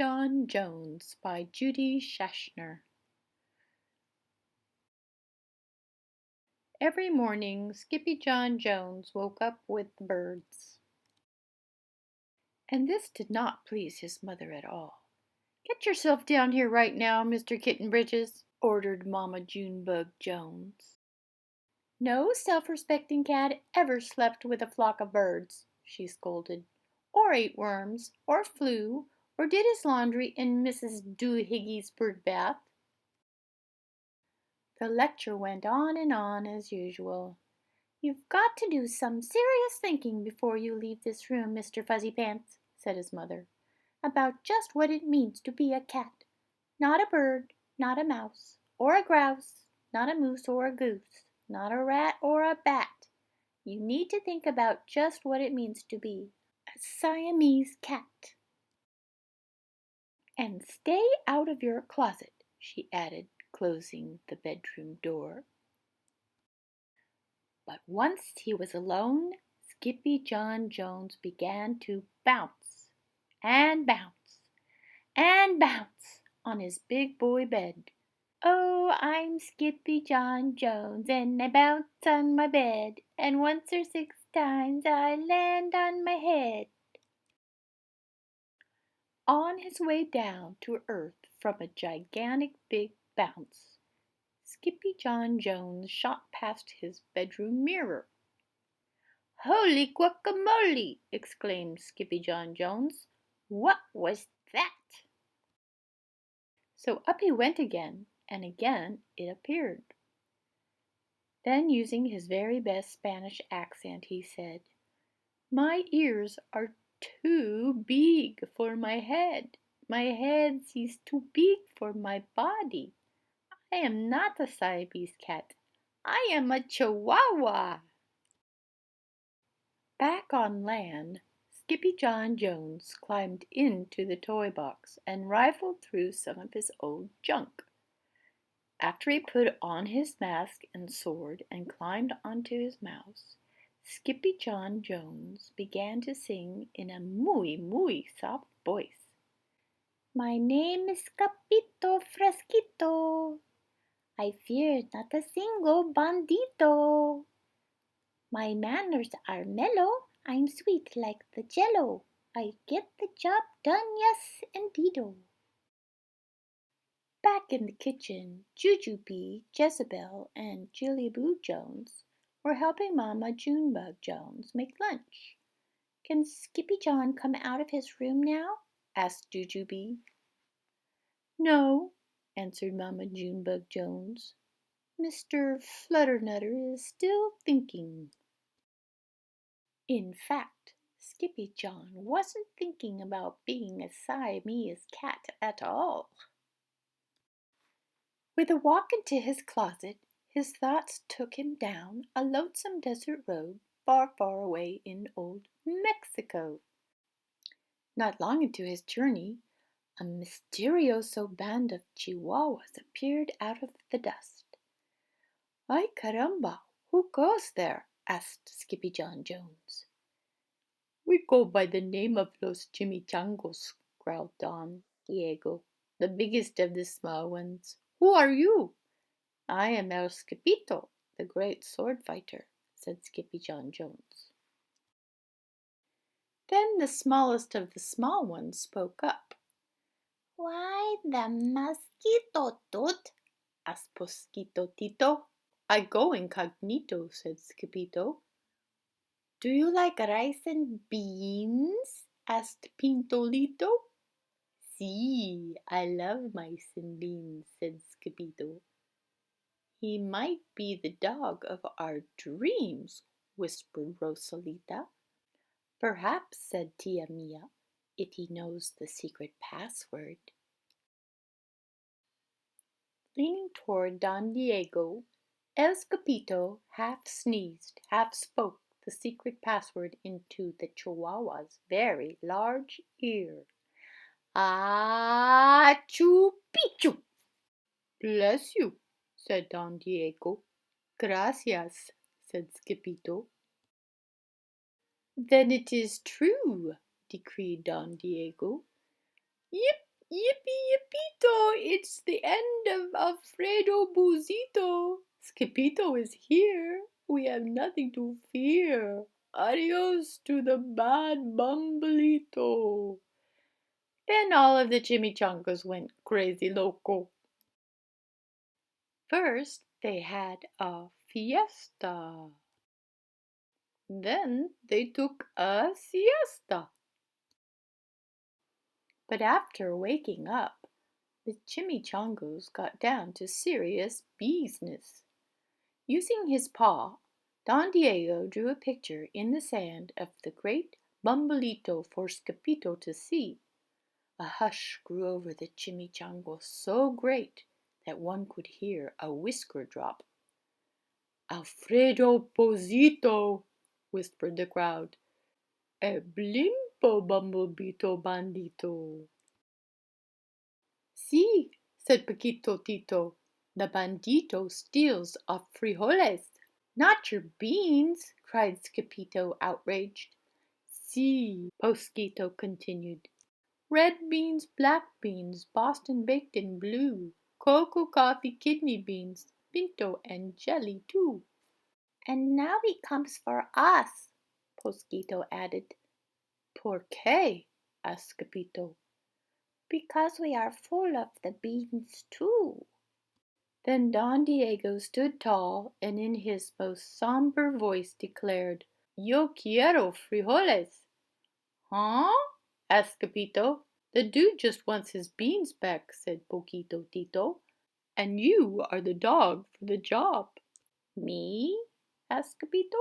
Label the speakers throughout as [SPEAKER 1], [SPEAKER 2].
[SPEAKER 1] SkippyJon Jones by Judy Schachner. Every morning, SkippyJon Jones woke up with the birds. And this did not please his mother at all. "Get yourself down here right now, Mr. Kitten Bridges," ordered Mama Junebug Jones. "No self-respecting cat ever slept with a flock of birds," she scolded, "or ate worms, or flew, or did his laundry in Mrs. Doohiggy's bird bath." The lecture went on as usual. "You've got to do some serious thinking before you leave this room, Mr. Fuzzy Pants," said his mother, "about just what it means to be a cat. Not a bird, not a mouse, or a grouse, not a moose or a goose, not a rat or a bat. You need to think about just what it means to be a Siamese cat. And stay out of your closet," she added, closing the bedroom door. But once he was alone, SkippyJon Jones began to bounce and bounce and bounce on his big boy bed. "Oh, I'm SkippyJon Jones, and I bounce on my bed, and once or 6 times I land on my head." On his way down to earth from a gigantic big bounce, SkippyJon Jones shot past his bedroom mirror. "Holy guacamole!" exclaimed SkippyJon Jones. "What was that?" So up he went again, and again it appeared. Then, using his very best Spanish accent, he said, "My ears are too big for my head. My head is too big for my body. I am not a Siamese cat. I am a Chihuahua." Back on land, SkippyJon Jones climbed into the toy box and rifled through some of his old junk. After he put on his mask and sword and climbed onto his mouse, SkippyJon Jones began to sing in a muy soft voice. "My name is Capito Fresquito. I fear not a single bandito. My manners are mellow, I'm sweet like the jello. I get the job done, yes, indeedo." Back in the kitchen, Jujubee, Jezebel, and Jillyboo Jones were helping Mama Junebug Jones make lunch. "Can SkippyJon come out of his room now?" asked Jujubee. "No," answered Mama Junebug Jones. "Mr. Flutternutter is still thinking." In fact, SkippyJon wasn't thinking about being a Siamese cat at all. With a walk into his closet, his thoughts took him down a lonesome desert road far away in old Mexico. Not long into his journey, a mysterioso band of Chihuahuas appeared out of the dust. "Ay caramba, who goes there?" asked SkippyJon Jones. "We go by the name of Los Chimichangos," growled Don Diego, "the biggest of the small ones. Who are you?" "I am El Skipito, the great sword fighter," said SkippyJon Jones. Then the smallest of the small ones spoke up. "Why the mosquito toot?" asked Posquito Tito. "I go incognito," said Skipito. "Do you like rice and beans?" asked Pintolito. "See, I love mice and beans," said Skipito. "He might be the dog of our dreams," whispered Rosalita. "Perhaps," said Tia Mia, "if he knows the secret password." Leaning toward Don Diego, El Skipito half sneezed, half spoke the secret password into the Chihuahua's very large ear. "Ah-choo pichu!" "Bless you," said Don Diego. "Gracias," said Skipito. "Then it is true," decreed Don Diego. "Yip, Yippee yippito! It's the end of Alfredo Buzito. Skippito is here. We have nothing to fear. Adios to the bad bumbleito. Then all of the chimichangas went crazy loco. First, they had a fiesta. Then they took a siesta. But after waking up, the chimichangas got down to serious business. Using his paw, Don Diego drew a picture in the sand of the great bumbleito for Skippito to see. A hush grew over the chimichangas so great that one could hear a whisker drop. Alfredo Bozito, whispered the crowd. E blimpo bumblebeeto bandito. See, said Paquito Tito, the bandito steals our frijoles. Not your beans, cried Skippito, outraged. See, Posquito continued. Red beans, black beans, Boston baked in blue, cocoa, coffee, kidney beans, pinto, and jelly too. And now he comes for us, Posquito added. ¿Por qué? asked Skippito. Because we are full of the beans too. Then Don Diego stood tall and in his most somber voice declared, Yo quiero frijoles. Huh? asked Capito. The dude just wants his beans back, said Poquito Tito. And you are the dog for the job. Me? asked Capito.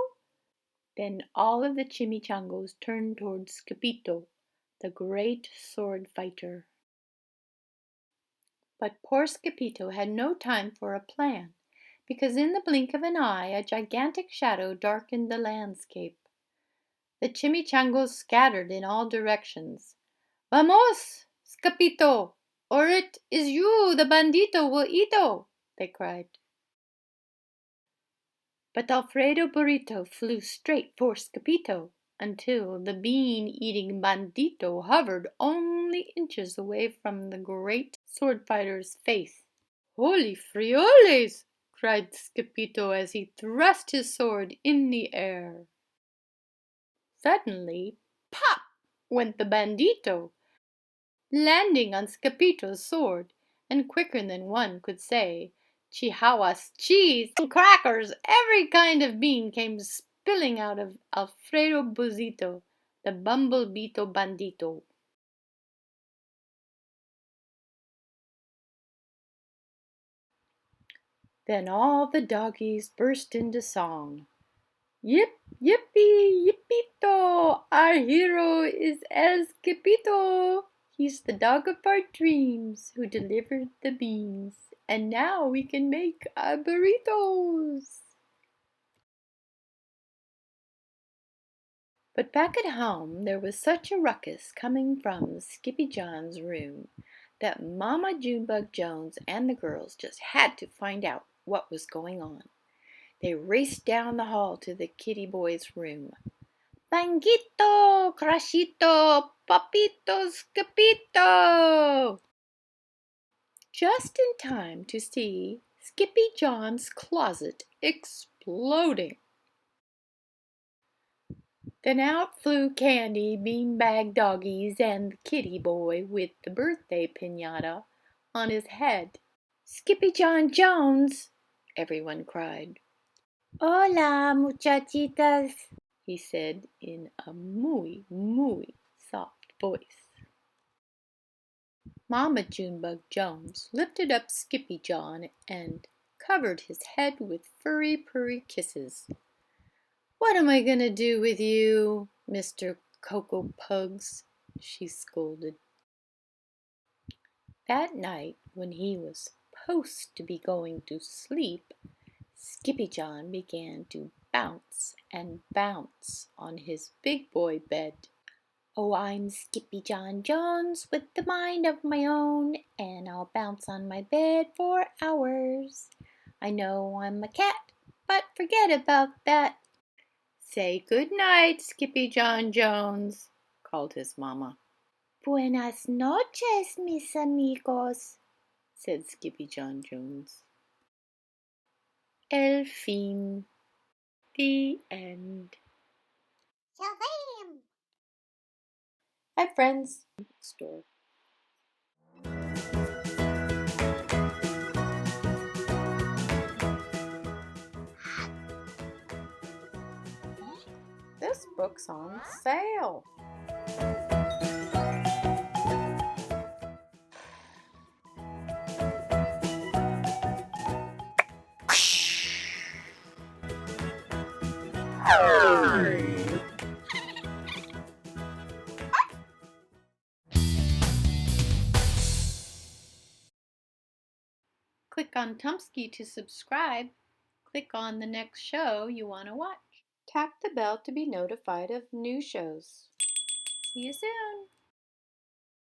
[SPEAKER 1] Then all of the chimichangos turned towards Capito, the great sword fighter. But poor Skippito had no time for a plan, because in the blink of an eye a gigantic shadow darkened the landscape. The chimichangos scattered in all directions. Vamos, Skippito, or it is you the bandito will eato, they cried. But Alfredo Burrito flew straight for Skippito, until the bean-eating bandito hovered only inches away from the great sword fighter's face. Holy frijoles! cried Skippito as he thrust his sword in the air. Suddenly, pop! went the bandito, landing on Skippito's sword, and quicker than one could say, Chihuahuas, cheese, and crackers, every kind of bean came spilling out of Alfredo Buzito, the bumblebeeto bandito. Then all the doggies burst into song. Yip, yippee, yippito! Our hero is El Skipito. He's the dog of our dreams who delivered the beans. And now we can make our burritos. But back at home there was such a ruckus coming from SkippyJon's room that Mama Junebug Jones and the girls just had to find out what was going on. They raced down the hall to the kitty boy's room. Panguito, Crashito, Papito, Skippito! Just in time to see SkippyJon's closet exploding. Then out flew Candy, beanbag doggies, and the kitty boy with the birthday piñata on his head. SkippyJon Jones! Everyone cried. Hola, muchachitas, he said in a muy, muy soft voice. Mama Junebug Jones lifted up SkippyJon and covered his head with furry purry kisses. What am I going to do with you, Mr. Cocoa Pugs? She scolded. That night, when he was supposed to be going to sleep, SkippyJon began to bounce and bounce on his big boy bed. Oh, I'm SkippyJon Jones with the mind of my own, and I'll bounce on my bed for hours. I know I'm a cat, but forget about that. Say good night, SkippyJon Jones, called his mama. Buenas noches, mis amigos, said SkippyJon Jones. El fin. The end.
[SPEAKER 2] Shazam!
[SPEAKER 1] Hi, friends. Store. This book's on sale. Click on Tumpsky to subscribe. Click on the next show you want to watch. Tap the bell to be notified of new shows. See you soon.